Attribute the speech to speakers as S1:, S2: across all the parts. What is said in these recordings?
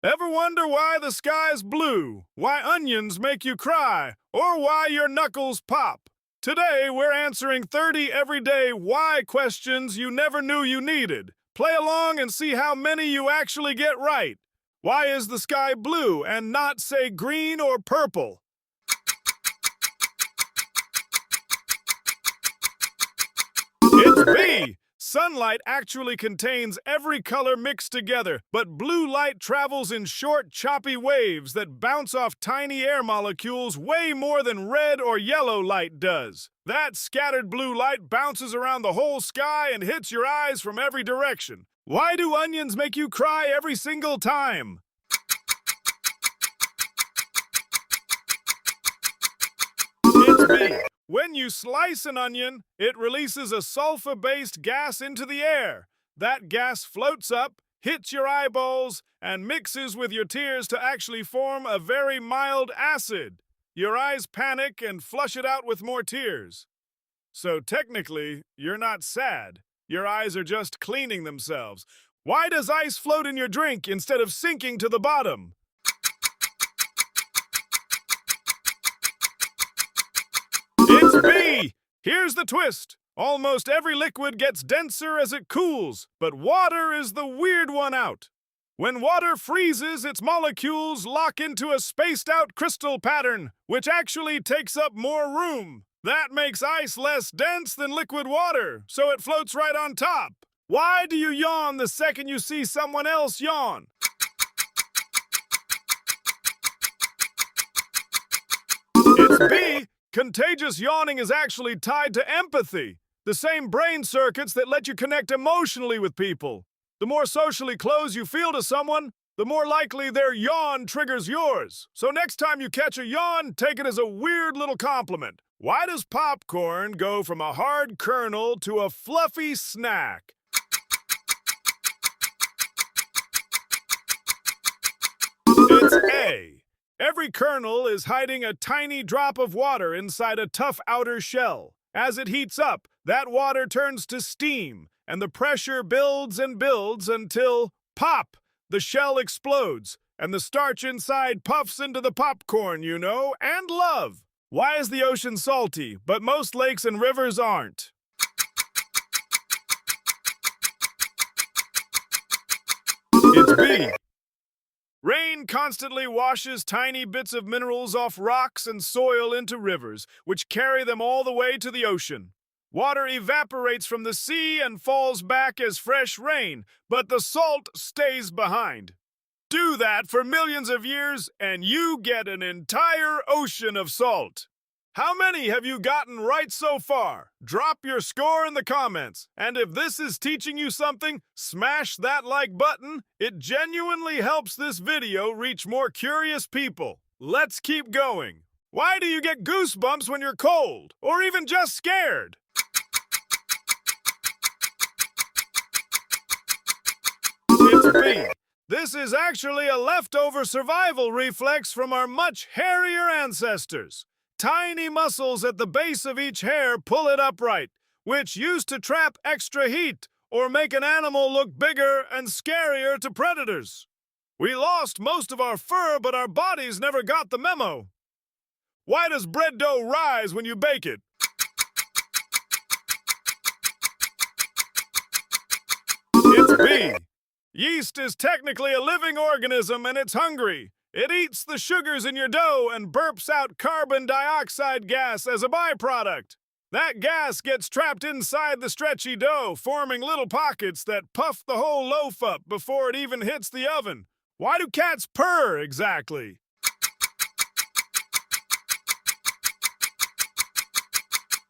S1: Ever wonder why the sky's blue, why onions make you cry, or why your knuckles pop? Today, we're answering 30 everyday why questions you never knew you needed. Play along and see how many you actually get right. Why is the sky blue and not, say, green or purple? It's B. Sunlight actually contains every color mixed together, but blue light travels in short, choppy waves that bounce off tiny air molecules way more than red or yellow light does. That scattered blue light bounces around the whole sky and hits your eyes from every direction. Why do onions make you cry every single time? It's B. When you slice an onion, it releases a sulfur-based gas into the air. That gas floats up, hits your eyeballs, and mixes with your tears to actually form a very mild acid. Your eyes panic and flush it out with more tears. So technically, you're not sad. Your eyes are just cleaning themselves. Why does ice float in your drink instead of sinking to the bottom? It's B! Here's the twist. Almost every liquid gets denser as it cools, but water is the weird one out. When water freezes, its molecules lock into a spaced-out crystal pattern, which actually takes up more room. That makes ice less dense than liquid water, so it floats right on top. Why do you yawn the second you see someone else yawn? It's B. Contagious yawning is actually tied to empathy, the same brain circuits that let you connect emotionally with people. The more socially close you feel to someone, the more likely their yawn triggers yours. So next time you catch a yawn, take it as a weird little compliment. Why does popcorn go from a hard kernel to a fluffy snack? It's A. Every kernel is hiding a tiny drop of water inside a tough outer shell. As it heats up, that water turns to steam, and the pressure builds and builds until, pop, the shell explodes, and the starch inside puffs into the popcorn, you know, and love. Why is the ocean salty, but most lakes and rivers aren't? It's B. Rain constantly washes tiny bits of minerals off rocks and soil into rivers, which carry them all the way to the ocean. Water evaporates from the sea and falls back as fresh rain, but the salt stays behind. Do that for millions of years, and you get an entire ocean of salt. How many have you gotten right so far? Drop your score in the comments. And if this is teaching you something, smash that like button. It genuinely helps this video reach more curious people. Let's keep going. Why do you get goosebumps when you're cold? Or even just scared? It's B. This is actually a leftover survival reflex from our much hairier ancestors. Tiny muscles at the base of each hair pull it upright, which used to trap extra heat or make an animal look bigger and scarier to predators. We lost most of our fur, but our bodies never got the memo. Why does bread dough rise when you bake it? It's B. Yeast is technically a living organism and it's hungry. It eats the sugars in your dough and burps out carbon dioxide gas as a byproduct. That gas gets trapped inside the stretchy dough, forming little pockets that puff the whole loaf up before it even hits the oven. Why do cats purr exactly?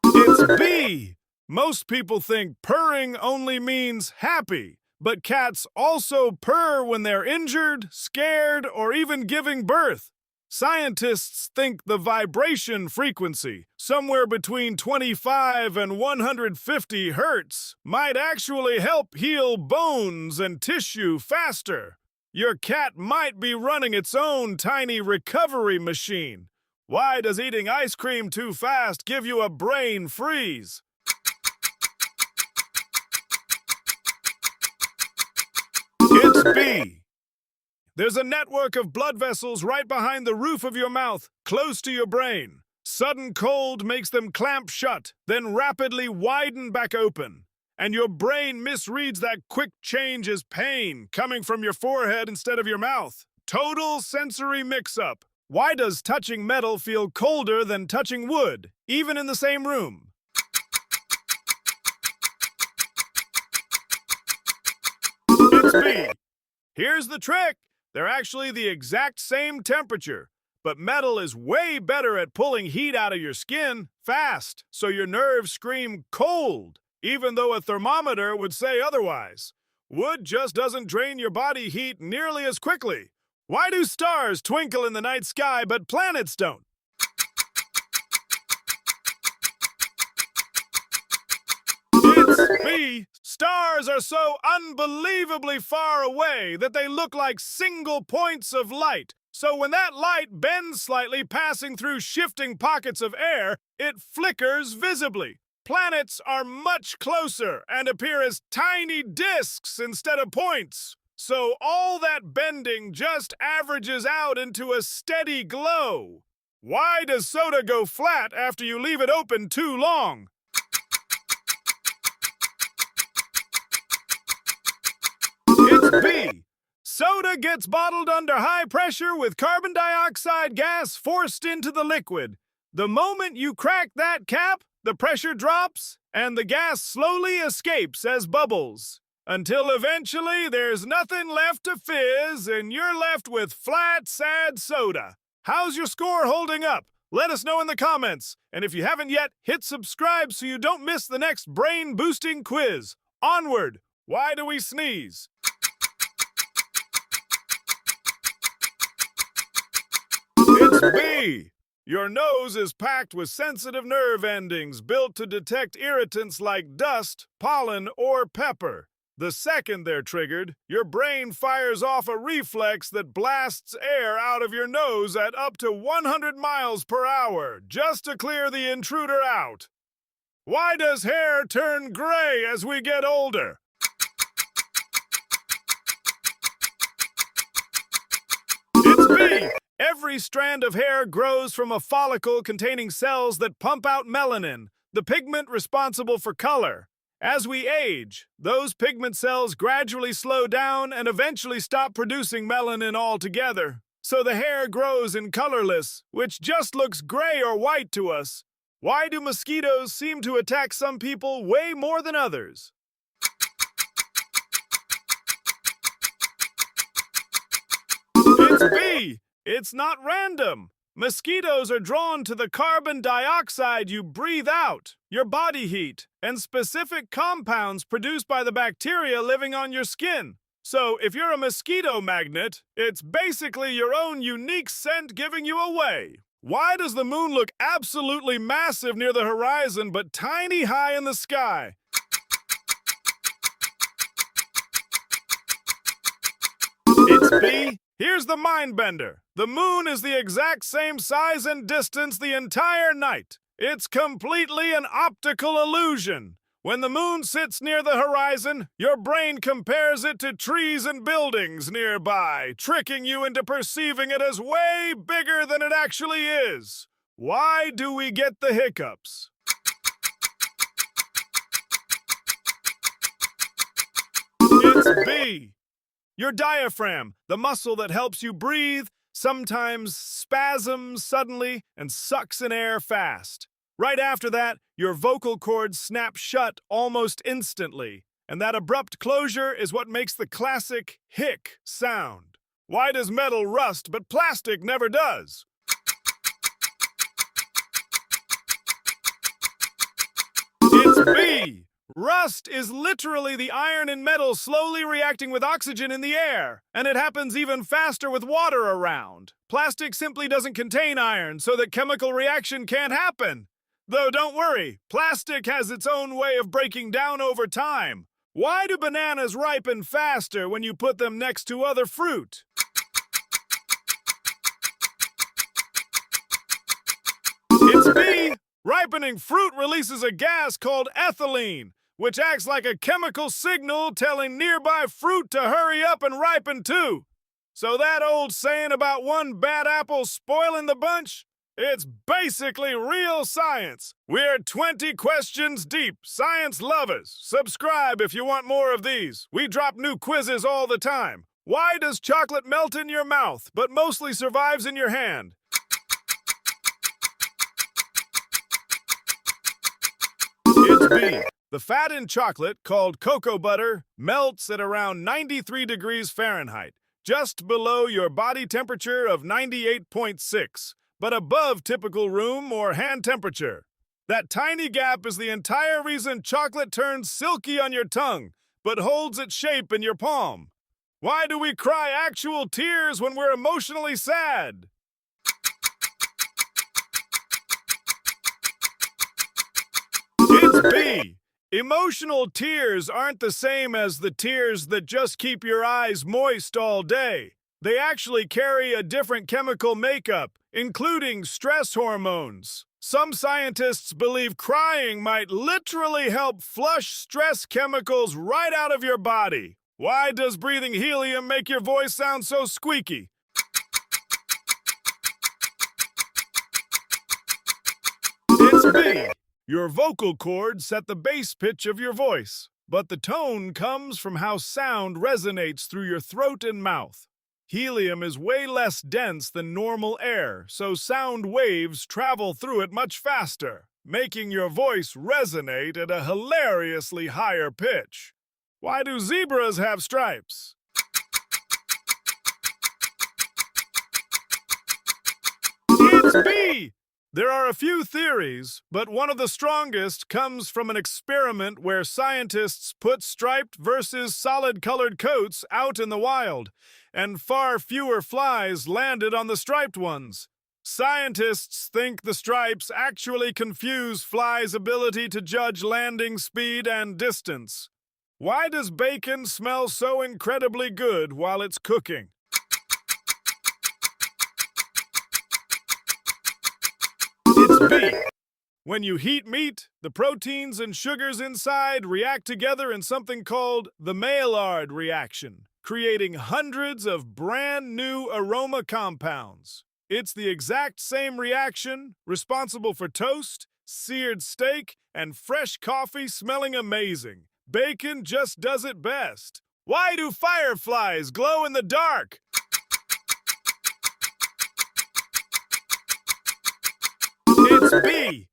S1: It's B. Most people think purring only means happy. But cats also purr when they're injured, scared, or even giving birth. Scientists think the vibration frequency, somewhere between 25 and 150 hertz, might actually help heal bones and tissue faster. Your cat might be running its own tiny recovery machine. Why does eating ice cream too fast give you a brain freeze? It's B. There's a network of blood vessels right behind the roof of your mouth, close to your brain. Sudden cold makes them clamp shut, then rapidly widen back open. And your brain misreads that quick change as pain coming from your forehead instead of your mouth. Total sensory mix-up. Why does touching metal feel colder than touching wood, even in the same room? It's B. Here's the trick. They're actually the exact same temperature, but metal is way better at pulling heat out of your skin fast, so your nerves scream cold, even though a thermometer would say otherwise. Wood just doesn't drain your body heat nearly as quickly. Why do stars twinkle in the night sky but planets don't? It's B. Stars are so unbelievably far away that they look like single points of light. So when that light bends slightly passing through shifting pockets of air, it flickers visibly. Planets are much closer and appear as tiny disks instead of points. So all that bending just averages out into a steady glow. Why does soda go flat after you leave it open too long? It's B. Soda gets bottled under high pressure with carbon dioxide gas forced into the liquid. The moment you crack that cap, the pressure drops, and the gas slowly escapes as bubbles. Until eventually there's nothing left to fizz and you're left with flat, sad soda. How's your score holding up? Let us know in the comments. And if you haven't yet, hit subscribe so you don't miss the next brain-boosting quiz. Onward! Why do we sneeze? It's B. Your nose is packed with sensitive nerve endings built to detect irritants like dust, pollen, or pepper. The second they're triggered, your brain fires off a reflex that blasts air out of your nose at up to 100 miles per hour just to clear the intruder out. Why does hair turn gray as we get older? It's B. Every strand of hair grows from a follicle containing cells that pump out melanin, the pigment responsible for color. As we age, those pigment cells gradually slow down and eventually stop producing melanin altogether. So the hair grows in colorless, which just looks gray or white to us. Why do mosquitoes seem to attack some people way more than others? It's B. It's not random. Mosquitoes are drawn to the carbon dioxide you breathe out, your body heat, and specific compounds produced by the bacteria living on your skin. So if you're a mosquito magnet, it's basically your own unique scent giving you away. Why does the moon look absolutely massive near the horizon but tiny high in the sky? It's B. Here's the mind bender. The moon is the exact same size and distance the entire night. It's completely an optical illusion. When the moon sits near the horizon, your brain compares it to trees and buildings nearby, tricking you into perceiving it as way bigger than it actually is. Why do we get the hiccups? It's B. Your diaphragm, the muscle that helps you breathe, sometimes spasms suddenly and sucks in air fast. Right after that, your vocal cords snap shut almost instantly, and that abrupt closure is what makes the classic hic sound. Why does metal rust but plastic never does? It's B. Rust is literally the iron in metal slowly reacting with oxygen in the air, and it happens even faster with water around. Plastic simply doesn't contain iron, so the chemical reaction can't happen. Though don't worry, plastic has its own way of breaking down over time. Why do bananas ripen faster when you put them next to other fruit? It's B. Ripening fruit releases a gas called ethylene, which acts like a chemical signal telling nearby fruit to hurry up and ripen too. So that old saying about one bad apple spoiling the bunch? It's basically real science. We're 20 questions deep, science lovers. Subscribe if you want more of these. We drop new quizzes all the time. Why does chocolate melt in your mouth, but mostly survives in your hand? It's B. The fat in chocolate, called cocoa butter, melts at around 93 degrees Fahrenheit, just below your body temperature of 98.6, but above typical room or hand temperature. That tiny gap is the entire reason chocolate turns silky on your tongue, but holds its shape in your palm. Why do we cry actual tears when we're emotionally sad? It's B. Emotional tears aren't the same as the tears that just keep your eyes moist all day. They actually carry a different chemical makeup, including stress hormones. Some scientists believe crying might literally help flush stress chemicals right out of your body. Why does breathing helium make your voice sound so squeaky? It's B. Your vocal cords set the bass pitch of your voice, but the tone comes from how sound resonates through your throat and mouth. Helium is way less dense than normal air, so sound waves travel through it much faster, making your voice resonate at a hilariously higher pitch. Why do zebras have stripes? It's B. There are a few theories, but one of the strongest comes from an experiment where scientists put striped versus solid-colored coats out in the wild, and far fewer flies landed on the striped ones. Scientists think the stripes actually confuse flies' ability to judge landing speed and distance. Why does bacon smell so incredibly good while it's cooking? It's B. When you heat meat, the proteins and sugars inside react together in something called the Maillard reaction, creating hundreds of brand new aroma compounds. It's the exact same reaction responsible for toast, seared steak, and fresh coffee smelling amazing. Bacon just does it best. Why do fireflies glow in the dark? It's B.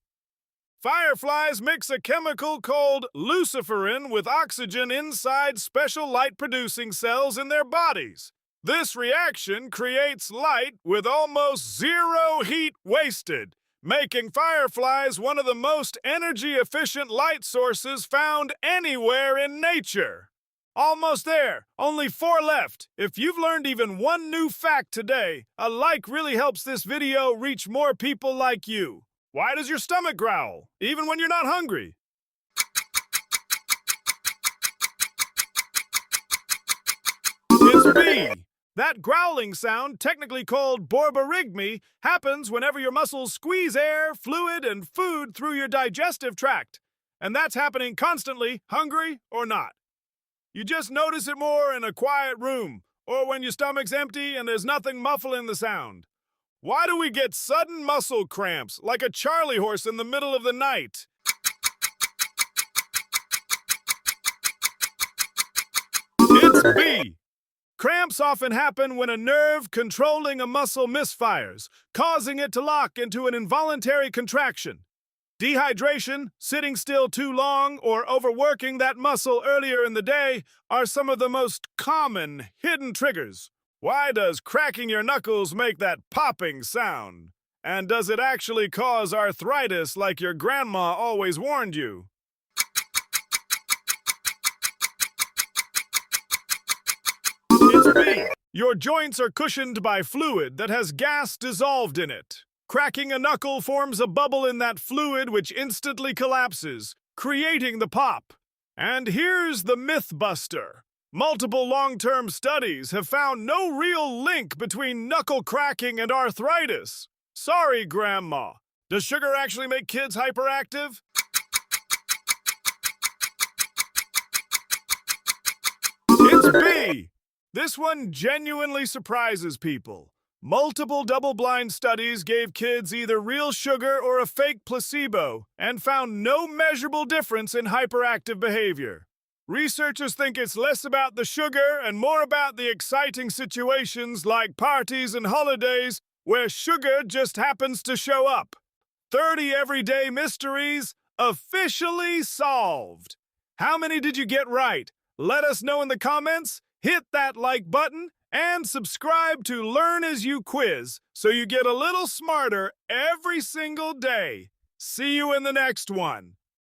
S1: Fireflies mix a chemical called luciferin with oxygen inside special light-producing cells in their bodies. This reaction creates light with almost zero heat wasted, making fireflies one of the most energy-efficient light sources found anywhere in nature. Almost there. Only 4 left. If you've learned even one new fact today, a like really helps this video reach more people like you. Why does your stomach growl, even when you're not hungry? It's B. That growling sound, technically called borborygmi, happens whenever your muscles squeeze air, fluid, and food through your digestive tract. And that's happening constantly, hungry or not. You just notice it more in a quiet room, or when your stomach's empty and there's nothing muffling the sound. Why do we get sudden muscle cramps, like a Charlie horse in the middle of the night? It's B. Cramps often happen when a nerve controlling a muscle misfires, causing it to lock into an involuntary contraction. Dehydration, sitting still too long, or overworking that muscle earlier in the day are some of the most common hidden triggers. Why does cracking your knuckles make that popping sound? And does it actually cause arthritis like your grandma always warned you? It's B. Your joints are cushioned by fluid that has gas dissolved in it. Cracking a knuckle forms a bubble in that fluid which instantly collapses, creating the pop. And here's the myth buster. Multiple long-term studies have found no real link between knuckle cracking and arthritis. Sorry, Grandma. Does sugar actually make kids hyperactive? It's B. This one genuinely surprises people. Multiple double-blind studies gave kids either real sugar or a fake placebo and found no measurable difference in hyperactive behavior. Researchers think it's less about the sugar and more about the exciting situations like parties and holidays where sugar just happens to show up. 30 everyday mysteries officially solved. How many did you get right? Let us know in the comments, hit that like button, and subscribe to Learn As You Quiz so you get a little smarter every single day. See you in the next one.